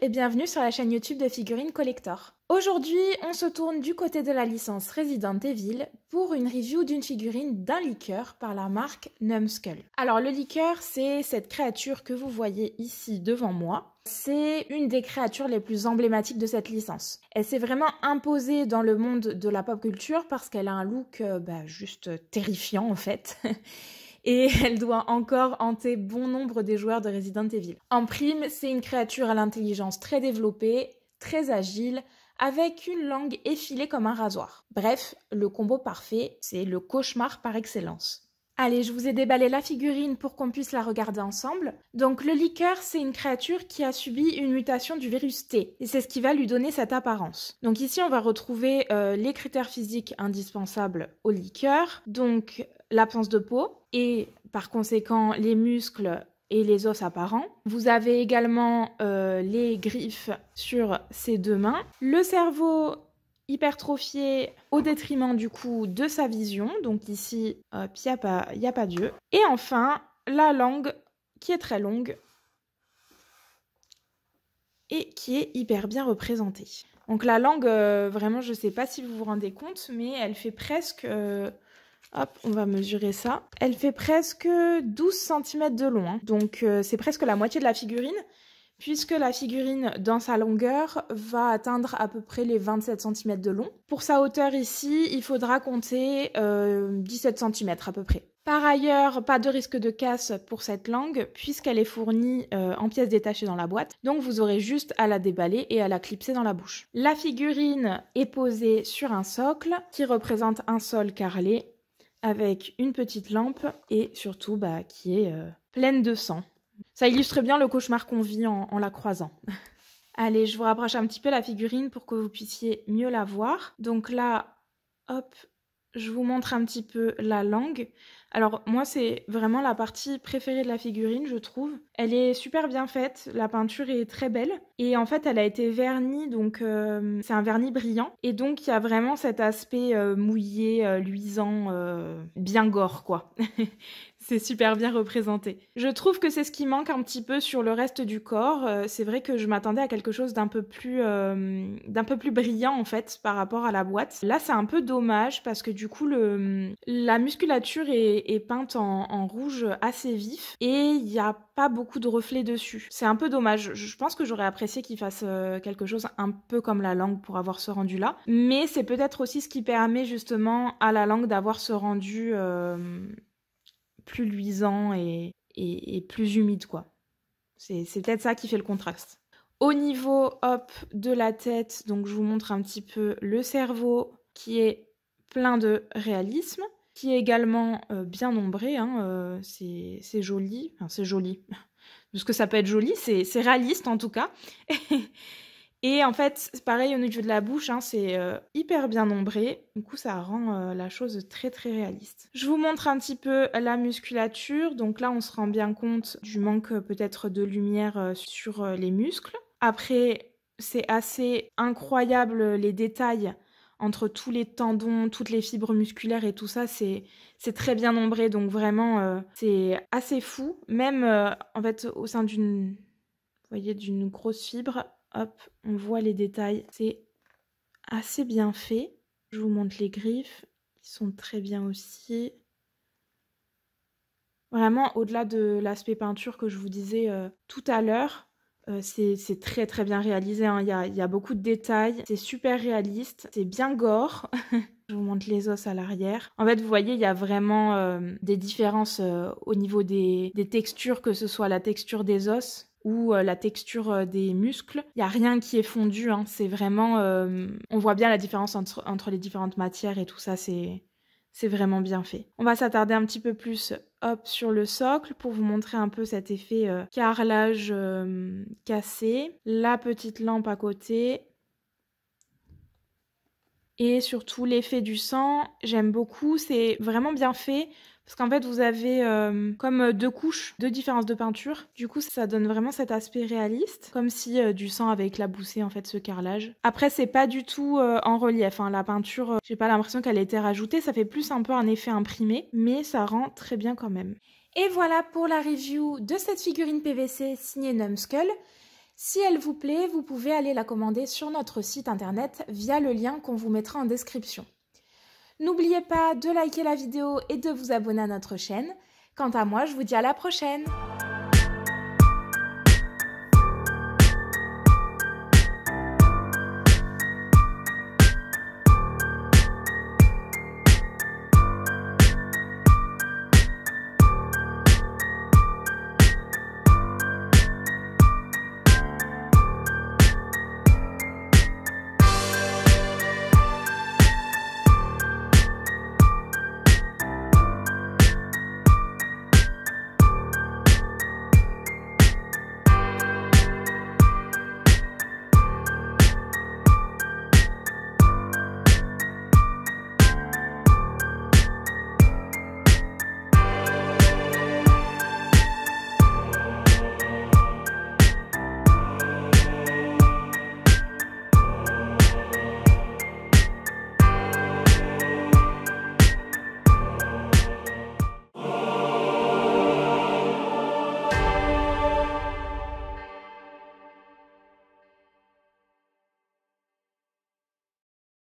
et bienvenue sur la chaîne YouTube de Figurines Collector. Aujourd'hui, on se tourne du côté de la licence Resident Evil pour une review d'une figurine d'un liqueur par la marque Numskull. Alors le liqueur, c'est cette créature que vous voyez ici devant moi. C'est une des créatures les plus emblématiques de cette licence. Elle s'est vraiment imposée dans le monde de la pop culture parce qu'elle a un look juste terrifiant en fait. Et elle doit encore hanter bon nombre des joueurs de Resident Evil. En prime, c'est une créature à l'intelligence très développée, très agile, avec une langue effilée comme un rasoir. Bref, le combo parfait, c'est le cauchemar par excellence. Allez, je vous ai déballé la figurine pour qu'on puisse la regarder ensemble. Donc le liqueur, c'est une créature qui a subi une mutation du virus T. Et c'est ce qui va lui donner cette apparence. Donc ici, on va retrouver les critères physiques indispensables au liqueur. Donc l'absence de peau et par conséquent les muscles et les os apparents. Vous avez également les griffes sur ses deux mains. Le cerveau hypertrophié au détriment du coup de sa vision. Donc ici, il n'y a pas d'yeux. Et enfin, la langue qui est très longue et qui est hyper bien représentée. Donc la langue, vraiment, je ne sais pas si vous vous rendez compte, mais elle fait presque... hop, on va mesurer ça. Elle fait presque 12 cm de long. Donc c'est presque la moitié de la figurine, puisque la figurine, dans sa longueur, va atteindre à peu près les 27 cm de long. Pour sa hauteur ici, il faudra compter 17 cm à peu près. Par ailleurs, pas de risque de casse pour cette langue, puisqu'elle est fournie en pièces détachées dans la boîte. Donc vous aurez juste à la déballer et à la clipser dans la bouche. La figurine est posée sur un socle qui représente un sol carrelé, avec une petite lampe et surtout qui est pleine de sang. Ça illustre bien le cauchemar qu'on vit en la croisant. Allez, je vous rapproche un petit peu la figurine pour que vous puissiez mieux la voir. Donc là, hop, je vous montre un petit peu la langue. Alors moi, c'est vraiment la partie préférée de la figurine, je trouve. Elle est super bien faite, la peinture est très belle. Et en fait, elle a été vernie, donc c'est un vernis brillant. Et donc, il y a vraiment cet aspect mouillé, luisant, bien gore, quoi. C'est super bien représenté. Je trouve que c'est ce qui manque un petit peu sur le reste du corps. C'est vrai que je m'attendais à quelque chose d'un peu plus brillant en fait par rapport à la boîte. Là, c'est un peu dommage parce que du coup, la musculature est peinte en rouge assez vif et il n'y a pas beaucoup de reflets dessus. C'est un peu dommage. Je pense que j'aurais apprécié qu'il fasse quelque chose un peu comme la langue pour avoir ce rendu-là. Mais c'est peut-être aussi ce qui permet justement à la langue d'avoir ce rendu... plus luisant et plus humide, quoi. C'est peut-être ça qui fait le contraste. Au niveau, hop, de la tête, donc je vous montre un petit peu le cerveau qui est plein de réalisme, qui est également bien ombré, c'est joli, enfin c'est joli, parce que ça peut être joli, c'est réaliste en tout cas. Et en fait, c'est pareil au niveau de la bouche, c'est hyper bien ombré. Du coup, ça rend la chose très très réaliste. Je vous montre un petit peu la musculature. Donc là, on se rend bien compte du manque peut-être de lumière sur les muscles. Après, c'est assez incroyable les détails entre tous les tendons, toutes les fibres musculaires et tout ça. C'est très bien ombré, donc vraiment, c'est assez fou. Même en fait, au sein d'une grosse fibre, hop, on voit les détails. C'est assez bien fait. Je vous montre les griffes, qui sont très bien aussi. Vraiment, au-delà de l'aspect peinture que je vous disais tout à l'heure, c'est très très bien réalisé. Il y a beaucoup de détails. C'est super réaliste. C'est bien gore. Je vous montre les os à l'arrière. En fait, vous voyez, il y a vraiment des différences au niveau des textures, que ce soit la texture des os ou la texture des muscles. Il n'y a rien qui est fondu, c'est vraiment... on voit bien la différence entre les différentes matières et tout ça, c'est vraiment bien fait. On va s'attarder un petit peu plus sur le socle pour vous montrer un peu cet effet carrelage cassé. La petite lampe à côté. Et surtout l'effet du sang, j'aime beaucoup, c'est vraiment bien fait. Parce qu'en fait, vous avez comme deux couches, deux différences de peinture. Du coup, ça donne vraiment cet aspect réaliste, comme si du sang avait éclaboussé en fait ce carrelage. Après, c'est pas du tout en relief. La peinture, j'ai pas l'impression qu'elle a été rajoutée. Ça fait plus un peu un effet imprimé, mais ça rend très bien quand même. Et voilà pour la review de cette figurine PVC signée Numskull. Si elle vous plaît, vous pouvez aller la commander sur notre site internet via le lien qu'on vous mettra en description. N'oubliez pas de liker la vidéo et de vous abonner à notre chaîne. Quant à moi, je vous dis à la prochaine!